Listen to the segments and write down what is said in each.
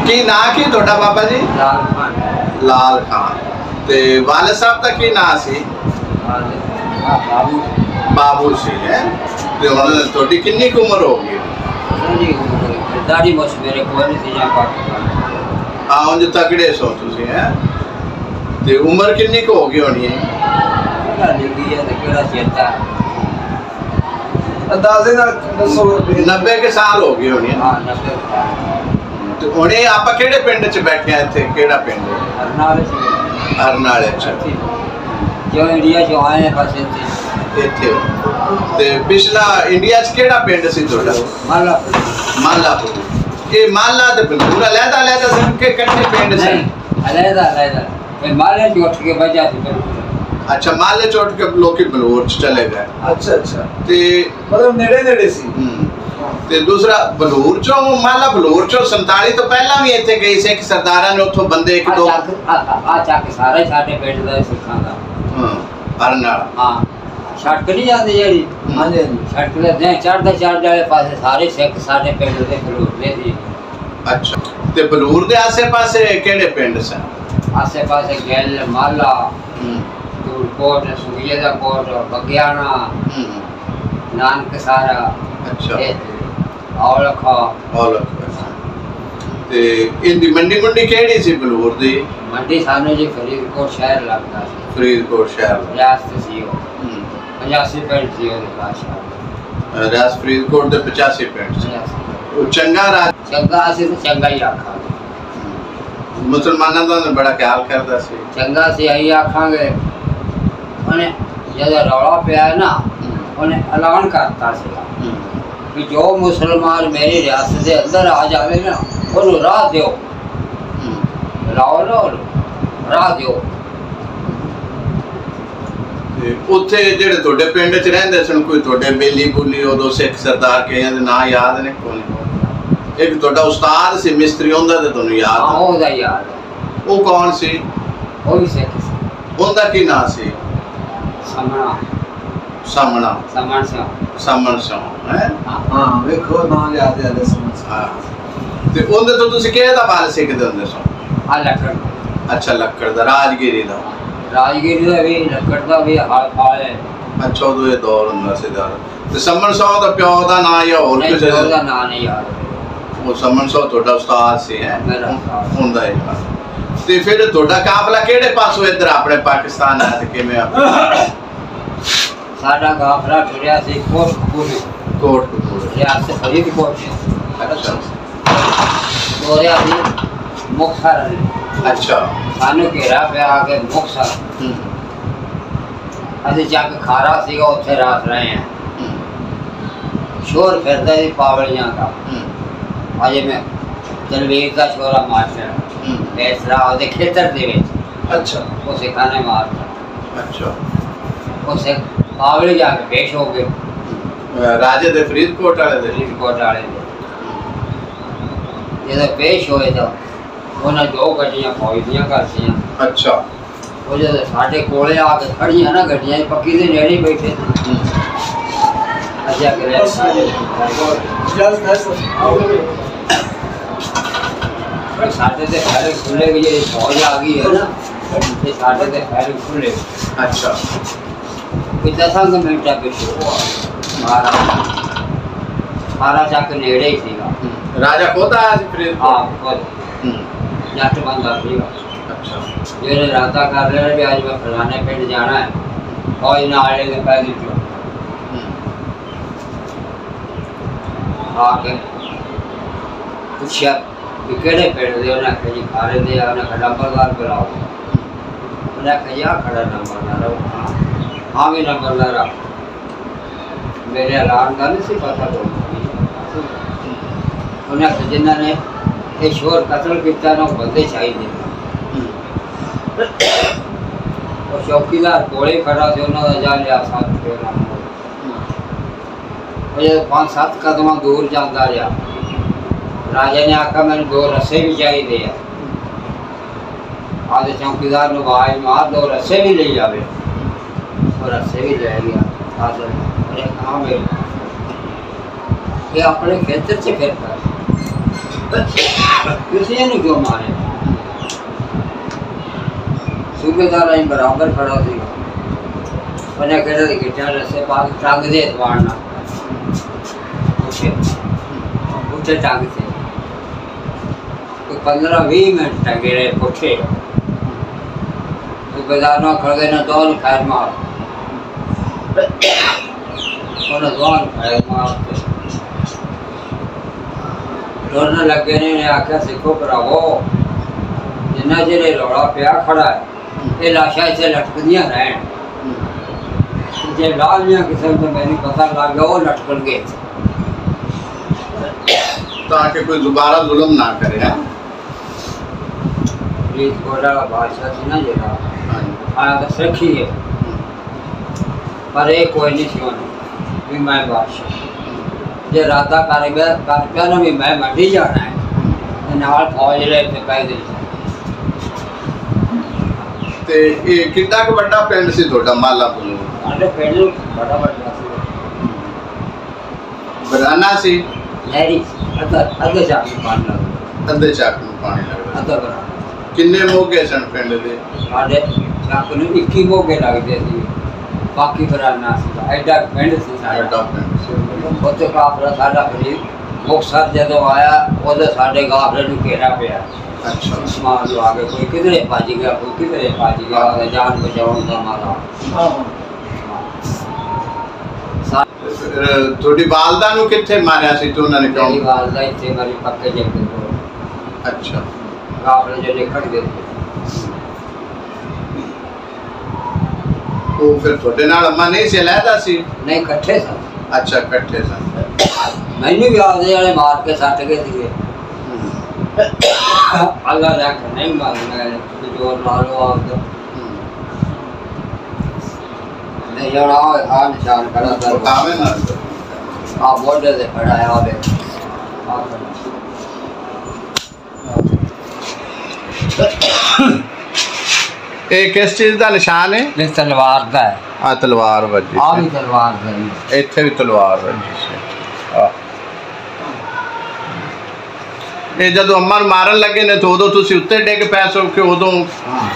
की ना की तोड़ा बाबा जी? लाल खान। लाल खान। ते वाले साहब दा की ना सी? बाबू। बाबू सी है। ते उन्होंने तोड़ी कितनी उम्र हो गई? दाढ़ी मुछ मेरे को नहीं थी यहाँ पाकिस्तान। हाँ उन जो तगड़े सो तुसी हैं। ते उम्र कितनी को होगी होनी है? लिखी है तो केड़ा चेता है। अंदाजे ना 90 के साल हो गए होनी है। हाँ 90 साल। तो उन्हें आप केड़े पिंड च बैठे हैं थे? केड़ा पिंड? हरनाले से। हरनाले च। जो इंडिया जो आए हैं बस इतने। इतने। ते पिछला इंडिया च केड़ा पिंड सी तोड़ा? मालापुर। मालापुर। ये माला ते बिल्कुल अलग-अलग से के कट्टे पिंड से? अलग-अलग। ये माले जो उठ के बजा थी बिल्कुल। अच्छा माले चोट के लोग बलूर चले गए। अच्छा अच्छा ते मतलब नेड़े नेड़े सी। ते दूसरा बलूर चो माला बलूर चो 47 तो पहला भी इथे गई से कि सरदारा ने उठो बंदे एक दो चाक सारे साडे पेट दा सिखां दा। हां हरना। हां सड़क नहीं जाती जेड़ी। हां जी सड़क दे चढ़दे वाले पासे सारे सिख साडे पेट दे बलूर दे दी। अच्छा ते बलूर दे आसे-पासे केड़े पिंड सन? आसे-पासे गैल माला कोट सुगिया दा कोट बगियाना नानक सारा। अच्छा औलखा ते इंदी मंडी मुंडी केड़ी सी बलूर दी? मंडी सानू जी फरीदकोट शहर लगता सी। फरीदकोट शहर रियासत सी ओ 85 पिंड सी ओदे पास। रियासत फरीदकोट दे 85 पिंड सी। ओ चंगा राज चंगा सी ते चंगा ही आखा। मुसलमानां दा बड़ा ख्याल करदा सी। चंगा सी आई आखांगे। उन्हें जदा रौला पिया है ना उन्हें ऐलान करता सीगा कि जो मुसलमान मेरी रियासत के अंदर आ जावे ना उन्हें राह दो। लाओ ना राह दो। उत्थे जेड़े तोड़े पिंड च रहंदे सन कोई तोड़े बेली बुली उदों सिख सरदार कईयां दे नाम याद ने कोई? एक तोड़ा उस्ताद सी मिस्त्री उंदा ते तन्नू याद? हां ओदा याद है। वो कौन सी? वो भी सिख सी। उंदा की नाम सी? समणा। समणा। समण से। समण से हैं? हां देखो नाम याद है समझ। हां ते उंदे तो तुसी केदा बाल सिखदे हुंदे सो? आ लकड़। अच्छा लक्कड़ दा राजगिरी दा। राजगिरी दा भी लकड़ दा भी हाल फाल है। अच्छा उदों ये दौर हुंदा सी दा। ते समण सौ दा प्यो दा नाम या होर नहीं किसे प्यो दा नाम नहीं याद। वो समण सौ तोड़ा उस्ताद सी है मेरा उस्ताद हुंदा है। ते फिर तोड़ा काफला केड़े पासों इधर अपने पाकिस्तान आ ते किवें? साडा काफला टुरिया सी कोटकपूर। कोटकपूर रियासत फरीदकोट से। अच्छा दोरिया भी मुक्तसर। अच्छा सानू घेरा पे आके मुक्तसर असी जाके खारा सीगा उत्थे रात रहे हैं। शोर फिरदा सी पावलियां का। अजे मैं दलवीर का छोरा मास्टर ऐसरा ओदे खेतर दे विच। अच्छा वो सिखाने मारता। अच्छा उसे पावले जाके पेश हो गए राजे दे फरीदकोट वाले दे? फरीदकोट वाले दे जब पेश होए तो उन्हें 2 गड्डियां फौज दियां करतियां। अच्छा वो जब साडे कोले आके खड़ियां ना गड्डियां पक्की दे नेड़े बैठे थे। अच्छा करे साडे ते पहले खुले कि ये फौज आ गई है ना ये साडे ते पहले खुले। अच्छा कोई 10 मिनट पीछे मारा मारा जाके नेड़े ही सीगा। राजा खुद आया सी फरीदकोट? हाँ खुद जट बंदा सीगा। अच्छा जो राता कर रहे भी आज मैं फलाने पिंड जाना है फौज नाले दे पैदल चो आके पूछा कि केड़े पिंड दे? उन्हें आख्या जी खारे दे। उन्हें आख्या नंबरदार बुलाओ। उन्हें आख्या जी आ खड़ा नंबरदार। हाँ भी नंबरदार मेरे ऐलान का नहीं सी पता तो उन्हें आख्या जिन्होंने ये शोर कतल किया ना बंदे चाहिए। और चौकीदार कोले खड़ा थे उन्होंने जा लिया साथ जब 5-7 कदम दूर जाता रहा राजा ने आखा मैंने 2 रस्से भी चाहिए। आधे चौकीदार ने आवाज मार 2 रस्से भी ले जावे और रस्से भी ले गया। अरे कहाँ गए ये अपने खेतर से फिरता किसी ने क्यों मारे सूबेदार आई बराबर खड़ा थी पने कहते थे कि चार से पास टांग दे वारना उठे टांग से तो 15-20 मिनट टंगे रहे उठे सूबेदार ना खड़ गए ना दौड़ खैर मार उन्हें दौड़ खैर मार डरने लग गए ने आख्या सिखो भरावो जिन्ना चिर रौला पिया खड़ा है ये लाशा इसे लटकदियां रहन जे लाल मियां किस्म तो मैंने पता लग गया वो लटकन गए ताकि कोई दोबारा जुल्म ना करे है प्लीज कोड़ा बादशाह थी ना जरा आया तो सखी है पर एक कोई नहीं सी होना भी मैं बादशाह जे राता कर ना भी मैं मंडी जाना है नाल फौज ले ते पैदल ते ये कितना का बड़ा पिंड सी ਤੁਹਾਡਾ ਮਾਲਾਪੁਰ ਸਾਡੇ ਪਿੰਡ ਬੜਾ ਵੱਡਾ ਸੀ ਬਰਾਨਾ ਸੀ ਨਹਿਰੀ ਅੱਧੇ ਚਾਕ ਨੂੰ ਪਾਣੀ ਲੱਗਦਾ ਅੱਧੇ ਚੱਕ ਨੂੰ ਪਾਣੀ ਲੱਗਦਾ ਅੱਧਾ ਬਰਾ ਕਿੰਨੇ ਮੋਗੇ ਸਨ ਪਿੰਡ ਦੇ ਸਾਡੇ ਚਾਕ ਨੂੰ 21 ਮੋਗੇ ਲੱਗਦੇ ਸੀ ਬਾਕੀ ਬਰਾਨਾ ਸੀ ਐਡਾ ਪਿੰਡ ਸੀ ਸਾਡਾ ਵੱਡਾ ਪਿੰਡ ਉੱਥੇ ਕਾਫਲਾ ਸਾਡਾ ਫਰੀਦ ਮੁਕਤਸਰ ਜਦੋਂ ਆਇਆ ਉਹਦੇ ਸਾਡੇ ਕਾਫਲੇ ਨੂੰ ਘੇਰਾ ਪਿਆ अच्छा ਸਮਾਨ ਲਵਾ ਕੇ ਕੋਈ ਕਿਧਰੇ ਭੱਜ ਗਿਆ ਕੋਈ ਕਿਧਰੇ ਭੱਜ ਗਿਆ ਉਹਦਾ ਜਾਨ ਬਚਾਉਣ ਦਾ ਮਾਰਾ ਤੁਹਾਡੀ ਵਾਲਦਾ ਨੂੰ ਕਿੱਥੇ ਮਾਰਿਆ ਸੀ ਤੇ ਉਹਨਾਂ ਨੇ ਮੇਰੀ ਕਿਉਂ ਵਾਲਦਾ ਇੱਥੇ ਮਾਰੀ ਪੱਕੇ ਜੇ ਕੋਲ ਅੱਛਾ ਕਾਫਲੇ ਜਿਹੜੇ ਖੜ ਗਏ ਉਹ ਫਿਰ ਤੁਹਾਡੇ ਨਾਲ ਅੰਮਾ ਨਹੀਂ ਸੀ ਲੈਦਾ ਸੀ ਨਹੀਂ ਇਕੱਠੇ ਸਨ ਅੱਛਾ ਇਕੱਠੇ ਸਨ ਮੈਨੂੰ ਵੀ ਆਦੇ ਵਾਲੇ ਮਾਰ ਕੇ ਸੱਟ ਗਏ ਸੀਗੇ अल्लाह रख नहीं मारना है जोर मारो आप नहीं यार आ निशान करा सर काम है ना आ बॉर्डर से खड़ा है आवे ये किस चीज का निशान है ये तलवार का है आ तलवार वजी आ भी तलवार का है ਇੱਥੇ ਵੀ ਤਲਵਾਰ ਵਜੀ ਸੀ ਆ ਇਹ ਜਦੋਂ ਅੰਮਾ ਨੂੰ ਮਾਰਨ ਲੱਗੇ ਨੇ ਤਾਂ ਉਦੋਂ ਤੁਸੀਂ ਉੱਤੇ ਡਿੱਗ ਪੈ ਸੋ ਕਿ ਉਦੋਂ हाँ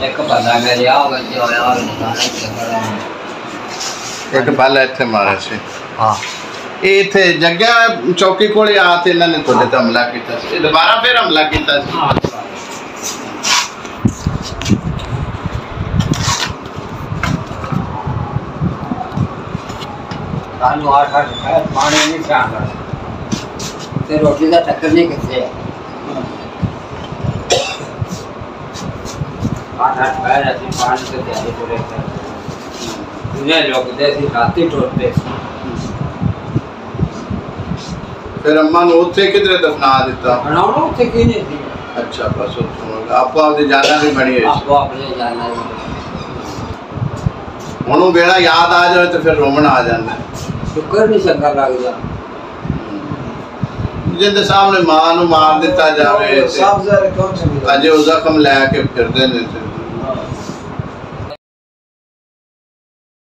एक बंदा मेरे आ गया जो यार निकाले के खड़ा है ਇੱਕ ਬਲ ਇੱਥੇ ਮਾਰਿਆ ਸੀ हाँ ਇਹ ਇੱਥੇ ਜੱਗਾ ਚੌਕੀ ਕੋਲੇ ਆ ਤੇ ਇਹਨਾਂ ਨੇ ਤੁਹਾਡੇ ਤੇ ਹਮਲਾ ਕੀਤਾ ਸੀ ਇਹ ਦੁਬਾਰਾ ਫਿਰ ਹਮਲਾ ਕੀਤਾ ਸੀ सानू 8-8 पानी नहीं चाहता ते रोटी का टक्कर नहीं कितने 8-8 पैर ऐसे पानी से तैयारी को रहते इन्हें लोग जैसे खाती टोटते ਫਿਰ ਅੰਮਾ ਨੂੰ ਉੱਥੇ ਕਿਧਰੇ ਦਫਨਾ ਦਿੱਤਾ बनाना उसे की नहीं थी ਅੱਛਾ ਬਸ ਉੱਥੋਂ ਆਪੋ ਆਪਦੀ ਜਾਨਾਂ ਵੀ ਬਣੀ ਹੋਈ ਸੀ आपको अपने जाना है ਹੁਣ ਉਹ ਵੇਲਾ ਯਾਦ ਆ ਜਾਵੇ ਤੇ ਫਿਰ ਰੋਮਣ ਆ ਜਾਂਦਾ शुक्र नहीं चंगा लग जा ਜਿੰਦੇ ਸਾਹਮਣੇ ਮਾਂ ਨੂੰ ਮਾਰ ਦਿੱਤਾ ਜਾਵੇ साफ ज़ाहिर कौन सी ਅਜੇ ਉਹ ਜ਼ਖਮ ਲੈ ਕੇ ਫਿਰਦੇ ਨੇ ਤੇ